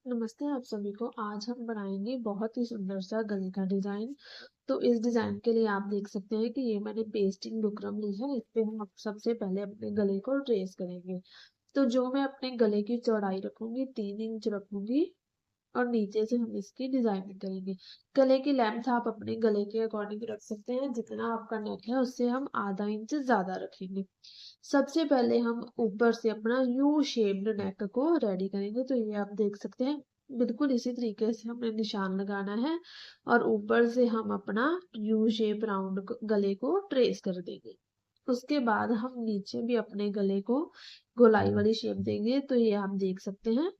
नमस्ते आप सभी को। आज हम बनाएंगे बहुत ही सुंदर सा गले का डिजाइन। तो इस डिजाइन के लिए आप देख सकते हैं कि ये मैंने पेस्टिंग बुकरम ली है। इस पे हम सबसे पहले अपने गले को ट्रेस करेंगे। तो जो मैं अपने गले की चौड़ाई रखूंगी 3 इंच रखूंगी और नीचे से हम इसकी डिजाइनिंग करेंगे। गले की लेंथ आप अपने गले के अकॉर्डिंग रख सकते हैं। जितना आपका नेक है उससे हम आधा इंच ज्यादा रखेंगे। सबसे पहले हम ऊपर से अपना यू शेप्ड नेक को रेडी करेंगे। तो ये आप देख सकते हैं बिल्कुल इसी तरीके से हमें निशान लगाना है और ऊपर से हम अपना यू शेप राउंड गले को ट्रेस कर देंगे। उसके बाद हम नीचे भी अपने गले को गोलाई वाली शेप देंगे। तो ये आप देख सकते हैं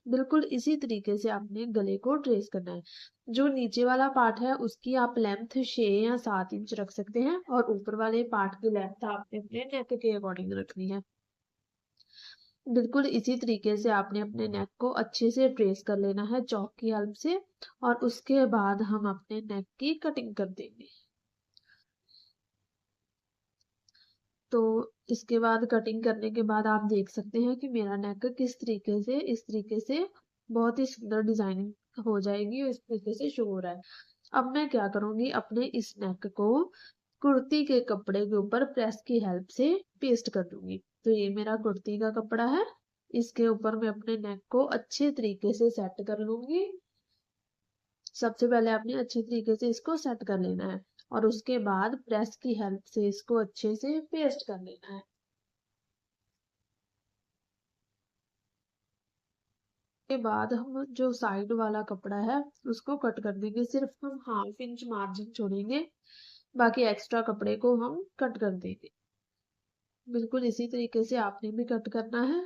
बिल्कुल इसी तरीके से आपने गले को ट्रेस करना है। जो नीचे वाला पार्ट है उसकी आप लेंथ 6 या 7 इंच रख सकते हैं और ऊपर वाले पार्ट की लेंथ आपने अपने नेक के अकॉर्डिंग रखनी है। बिल्कुल इसी तरीके से आपने अपने नेक को अच्छे से ट्रेस कर लेना है चौक की हेल्प से और उसके बाद हम अपने नेक की कटिंग कर देंगे। तो इसके बाद कटिंग करने के बाद आप देख सकते हैं कि मेरा नेक किस तरीके से इस तरीके से बहुत ही सुंदर डिजाइनिंग हो जाएगी और इस तरीके से शो हो रहा है। अब मैं क्या करूंगी अपने इस नेक को कुर्ती के कपड़े के ऊपर प्रेस की हेल्प से पेस्ट कर दूंगी। तो ये मेरा कुर्ती का कपड़ा है। इसके ऊपर मैं अपने नेक को अच्छे तरीके से सेट कर लूंगी। सबसे पहले आपने अच्छे तरीके से इसको सेट कर लेना है और उसके बाद प्रेस की हेल्प से इसको अच्छे से पेस्ट कर लेना है। के बाद हम जो साइड वाला कपड़ा है उसको कट कर देंगे। सिर्फ हम 1/2 इंच मार्जिन छोड़ेंगे, बाकी एक्स्ट्रा कपड़े को हम कट कर देंगे। बिल्कुल इसी तरीके से आपने भी कट करना है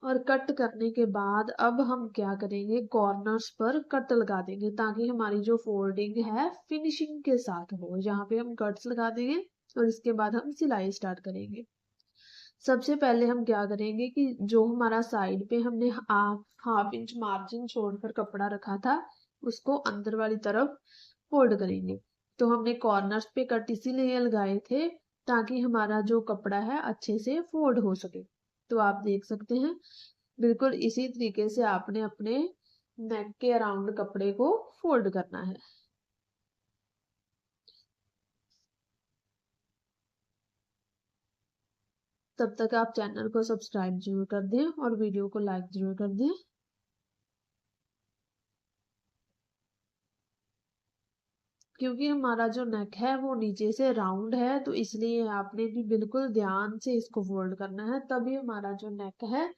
और कट करने के बाद अब हम क्या करेंगे कॉर्नर्स पर कट लगा देंगे ताकि हमारी जो फोल्डिंग है फिनिशिंग के साथ हो। यहाँ पे हम कट्स लगा देंगे और इसके बाद हम सिलाई स्टार्ट करेंगे। सबसे पहले हम क्या करेंगे कि जो हमारा साइड पे हमने 1/2 इंच मार्जिन छोड़कर कपड़ा रखा था उसको अंदर वाली तरफ फोल्ड करेंगे। तो हमने कॉर्नर्स पे कट इसीलिए लगाए थे ताकि हमारा जो कपड़ा है अच्छे से फोल्ड हो सके। तो आप देख सकते हैं बिल्कुल इसी तरीके से आपने अपने नेक के अराउंड कपड़े को फोल्ड करना है। तब तक आप चैनल को सब्सक्राइब जरूर कर दें और वीडियो को लाइक जरूर कर दें। क्योंकि हमारा जो नेक है वो नीचे से राउंड है तो इसलिए आपने भी बिल्कुल ध्यान से इसको फोल्ड करना है, तभी हमारा जो नेक है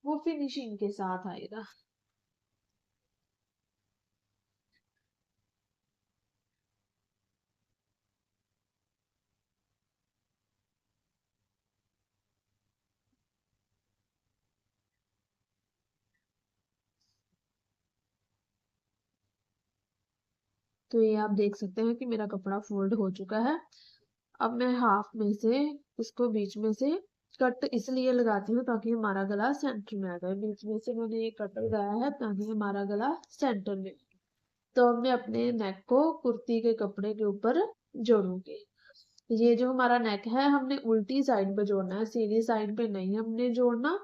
वो फिनिशिंग के साथ आएगा। तो ये आप देख सकते हैं कि मेरा कपड़ा फोल्ड हो चुका है। अब मैं हाफ में से इसको बीच में से कट इसलिए लगाती हूँ ताकि हमारा गला सेंटर में आ जाए। बीच में से मैंने ये कट लगाया है ताकि हमारा गला सेंटर में। तो अब मैं अपने नेक को कुर्ती के कपड़े के ऊपर जोड़ूंगी। ये जो हमारा नेक है हमने उल्टी साइड पे जोड़ना है, सीधी साइड पे नहीं हमने जोड़ना।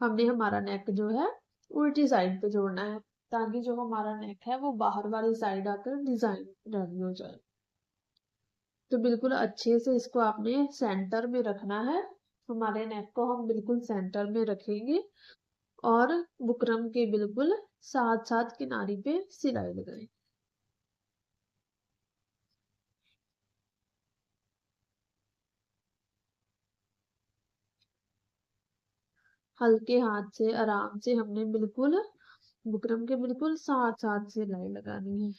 हमने हमारा नेक जो है उल्टी साइड पे जोड़ना है ताकि जो हमारा नेक है वो बाहर वाली साइड आकर डिजाइन रेडी हो जाए। तो बिल्कुल अच्छे से इसको आपने सेंटर में रखना है। हमारे नेक को हम बिल्कुल सेंटर में रखेंगे और बुकरम के बिल्कुल साथ साथ किनारी पे सिलाई लगाएं। हल्के हाथ से आराम से हमने बिल्कुल बुकरम के बिल्कुल साथ साथ सिलाई लगानी है।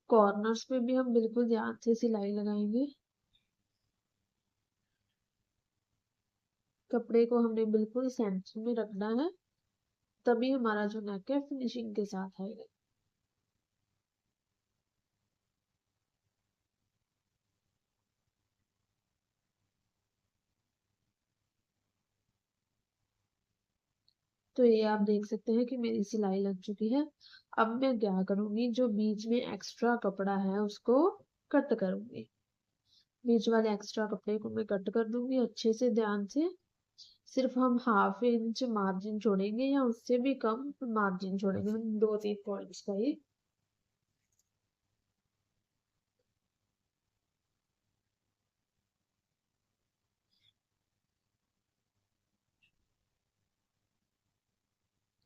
कॉर्नर्स पे भी हम बिल्कुल ध्यान से सिलाई लगाएंगे। कपड़े को हमने बिल्कुल सेंटर में रखना है, तभी हमारा जो नेक है फिनिशिंग के साथ आएगा। तो ये आप देख सकते हैं कि मेरी सिलाई लग चुकी है। अब मैं क्या करूंगी, जो बीच में एक्स्ट्रा कपड़ा है उसको कट करूंगी। बीच वाले एक्स्ट्रा कपड़े को मैं कट कर दूंगी अच्छे से, ध्यान से। सिर्फ हम 1/2 इंच मार्जिन छोड़ेंगे या उससे भी कम मार्जिन छोड़ेंगे, हम 2-3 पॉइंट्स का ही।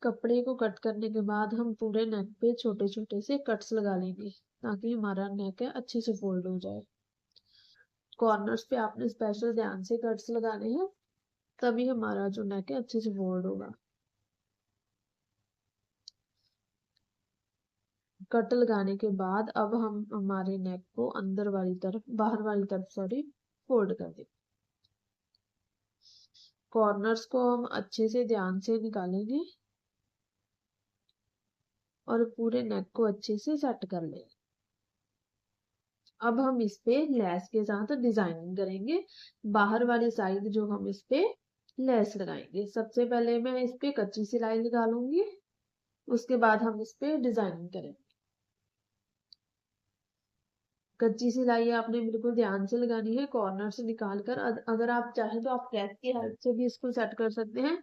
कपड़े को कट करने के बाद हम पूरे नेक पे छोटे छोटे से कट्स लगा लेंगे, ताकि हमारा नेक है अच्छे से फोल्ड हो जाए। कॉर्नर्स पे आपने स्पेशल ध्यान से कट्स लगाने हैं, तभी हमारा जो नेक है अच्छे से फोल्ड होगा। कट लगाने के बाद अब हम हमारे नेक को अंदर वाली तरफ, बाहर वाली तरफ सॉरी, फोल्ड कर देंगे। कॉर्नर्स को हम अच्छे से ध्यान से निकालेंगे और पूरे नेक को अच्छे से सेट कर लेंगे। अब हम इस पे लेस के साथ डिजाइनिंग करेंगे। बाहर वाली साइड जो हम इस पे लेस लगाएंगे, सबसे पहले मैं इस पे कच्ची सिलाई निकालूंगी, उसके बाद हम इस पे डिजाइनिंग करेंगे। कच्ची सिलाई आपने बिल्कुल ध्यान से लगानी है, कॉर्नर से निकाल कर। अगर आप चाहें तो आप प्रेस की हेल्प से भी इसको सेट कर सकते हैं,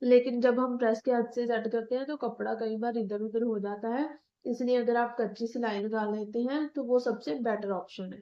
लेकिन जब हम प्रेस के हाथ से सेट करते हैं तो कपड़ा कई बार इधर उधर हो जाता है, इसलिए अगर आप कच्ची सिलाई निकाल लेते हैं तो वो सबसे बेटर ऑप्शन है।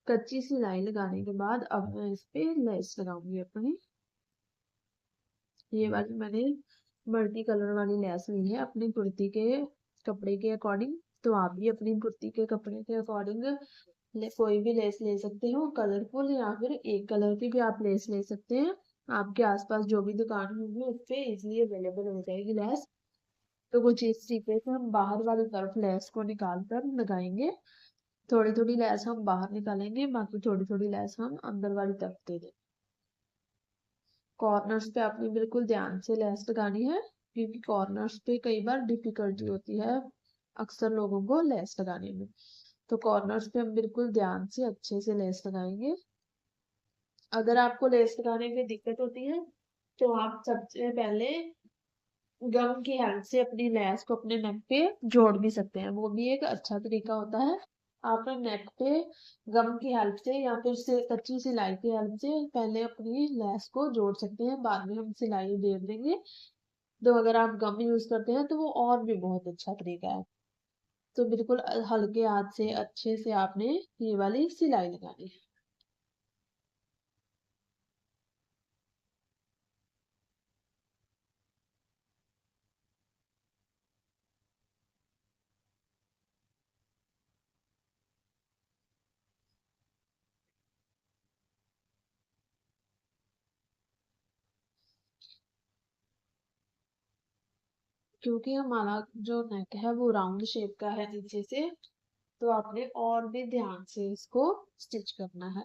कच्ची सिलाई लगाने के बाद अब मैं इस पे लेस लगाऊंगी अपनी। ये वाली मैंने मल्टी कलर वाली लेस ली है अपनी कुर्ती के कपड़े के अकॉर्डिंग। तो आप भी अपनी कुर्ती के कपड़े के अकॉर्डिंग कोई भी लेस ले सकते हो, कलरफुल या फिर एक कलर की भी आप लेस ले सकते हैं। आपके आसपास जो भी दुकान होगी उस पे इजिली अवेलेबल हो जाएगी लेस। तो कुछ इस तरीके से हम बाहर वाली तरफ लेस को निकाल कर लगाएंगे। थोड़ी थोड़ी लेस हम बाहर निकालेंगे, बाकी थोड़ी थोड़ी लेस हम अंदर वाली तरफ दे देंगे। कॉर्नर्स पे आपने बिल्कुल ध्यान से लेस लगानी है, क्योंकि कॉर्नर्स पे कई बार डिफिकल्टी होती है अक्सर लोगों को लेस लगाने में। तो कॉर्नर्स पे हम बिल्कुल ध्यान से अच्छे से लेस लगाएंगे। अगर आपको लेस लगाने में दिक्कत होती है तो आप सबसे पहले गम की हेल्प से अपनी लेस को अपने नेक पे जोड़ भी सकते हैं, वो भी एक अच्छा तरीका होता है। आप नेक पे गम की हेल्प से या फिर से कच्ची सिलाई की हेल्प से पहले अपनी लेस को जोड़ सकते हैं, बाद में हम सिलाई दे देंगे। तो अगर आप गम यूज करते हैं तो वो और भी बहुत अच्छा तरीका है। तो बिल्कुल हल्के हाथ से अच्छे से आपने ये वाली सिलाई लगानी है। क्योंकि हमारा जो नेक है वो राउंड शेप का है नीचे से, तो आपने और भी ध्यान से इसको स्टिच करना है।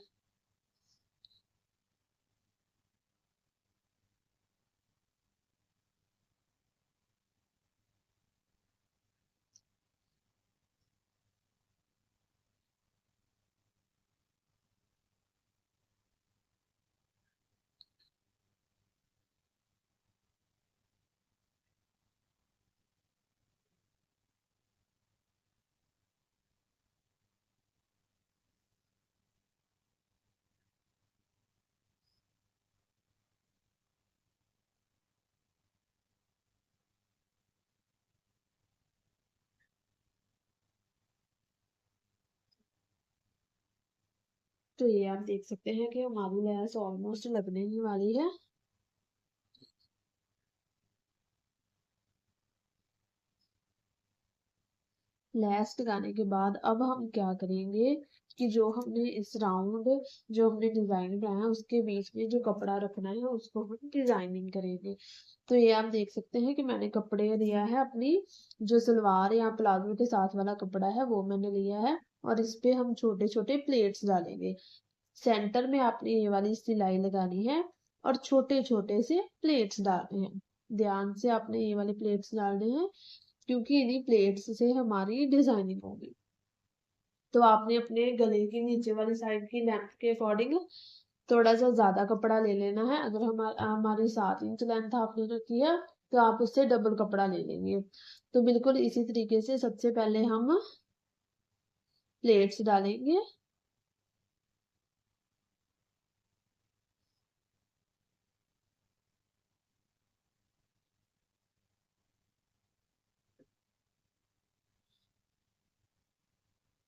तो ये आप देख सकते हैं कि हमारी लेस ऑलमोस्ट लगने ही वाली है। लेस लगाने के बाद अब हम क्या करेंगे कि जो हमने इस राउंड जो हमने डिजाइन बनाया है उसके बीच में जो कपड़ा रखना है उसको हम डिजाइनिंग करेंगे। तो ये आप देख सकते हैं कि मैंने कपड़े लिया है अपनी जो सलवार या प्लाजो के साथ वाला कपड़ा है वो मैंने लिया है और इस पे हम छोटे छोटे प्लेट्स डालेंगे। सेंटर में आपने ये वाली सिलाई लगानी है और छोटे छोटे से प्लेट्स डालने हैं। ध्यान से आपने ये वाले प्लेट्स डालने हैं क्योंकि इन्हीं प्लेट्स से हमारी डिजाइनिंग होगी। तो आपने अपने गले की नीचे वाली साइड की लेंथ के अकॉर्डिंग थोड़ा सा ज्यादा कपड़ा ले लेना है। अगर हमारी 7 इंच लेंथ आपने रखी है तो आप उससे डबल कपड़ा ले लेंगे। तो बिल्कुल इसी तरीके से सबसे पहले हम प्लेट्स डालेंगे।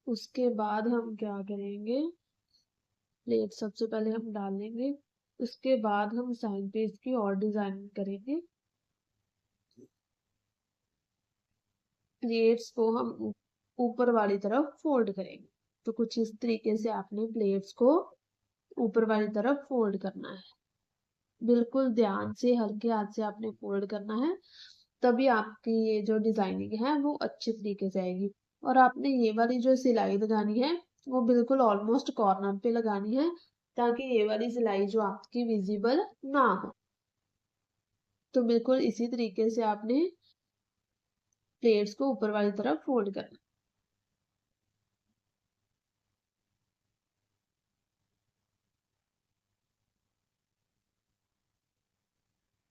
उसके बाद हम क्या करेंगे, प्लेट सबसे पहले हम डाल लेंगे। उसके बाद हम साइन पेज की और डिजाइन करेंगे। प्लेट्स को हम ऊपर वाली तरफ फोल्ड करेंगे। तो कुछ इस तरीके से आपने प्लेट्स को ऊपर वाली तरफ फोल्ड करना है। बिल्कुल ध्यान से हल्के हाथ से आपने फोल्ड करना है, तभी आपकी ये जो डिजाइनिंग है वो अच्छी तरीके से आएगी। और आपने ये वाली जो सिलाई लगानी है वो बिल्कुल ऑलमोस्ट कॉर्नर पे लगानी है ताकि ये वाली सिलाई जो आपकी विजिबल ना हो। तो बिल्कुल इसी तरीके से आपने प्लेट्स को ऊपर वाली तरफ फोल्ड करना।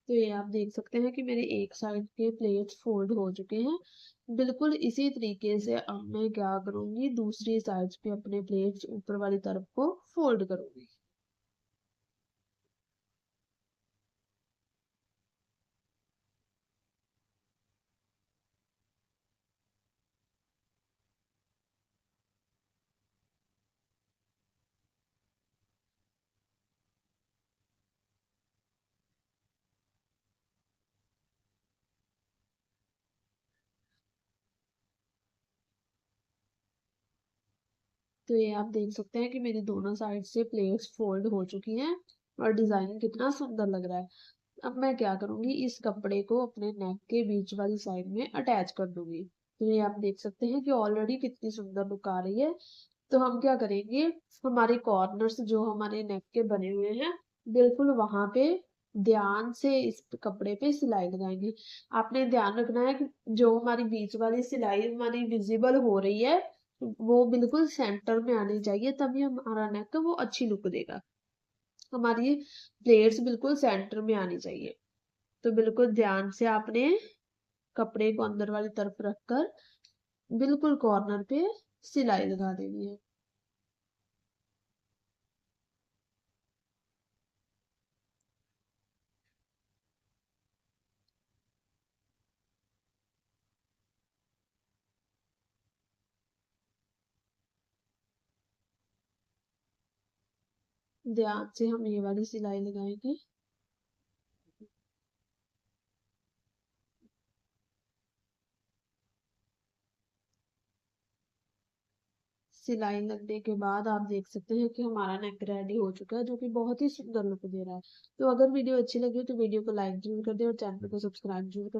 तो ये आप देख सकते हैं कि मेरे एक साइड के प्लेट्स फोल्ड हो चुके हैं। बिल्कुल इसी तरीके से अब मैं क्या करूंगी, दूसरी साइड पे अपने प्लेट्स ऊपर वाली तरफ को फोल्ड करूंगी। तो ये आप देख सकते हैं कि मेरी दोनों साइड से प्लेट्स फोल्ड हो चुकी हैं और डिजाइन कितना सुंदर लग रहा है। अब मैं क्या करूंगी, इस कपड़े को अपने नेक के बीच वाली साइड में अटैच कर दूंगी। तो ये आप देख सकते हैं कि ऑलरेडी कितनी सुंदर लुक आ रही है। तो हम क्या करेंगे, हमारे कॉर्नर्स जो हमारे नेक के बने हुए हैं बिल्कुल वहां पे ध्यान से इस कपड़े पे सिलाई लगाएंगे। आपने ध्यान रखना है कि जो हमारी बीच वाली सिलाई हमारी विजिबल हो रही है वो बिल्कुल सेंटर में आनी चाहिए, तभी हमारा नेक वो अच्छी लुक देगा। हमारी प्लेट्स बिल्कुल सेंटर में आनी चाहिए। तो बिल्कुल ध्यान से आपने कपड़े को अंदर वाली तरफ रखकर बिल्कुल कॉर्नर पे सिलाई लगा देनी है। ध्यान से हम ये वाली सिलाई लगाएंगे। सिलाई लगने के बाद आप देख सकते हैं कि हमारा नेक रेडी हो चुका है, जो कि बहुत ही सुंदर लुक दे रहा है। तो अगर वीडियो अच्छी लगी तो वीडियो को लाइक जरूर कर दें और चैनल को सब्सक्राइब जरूर करें।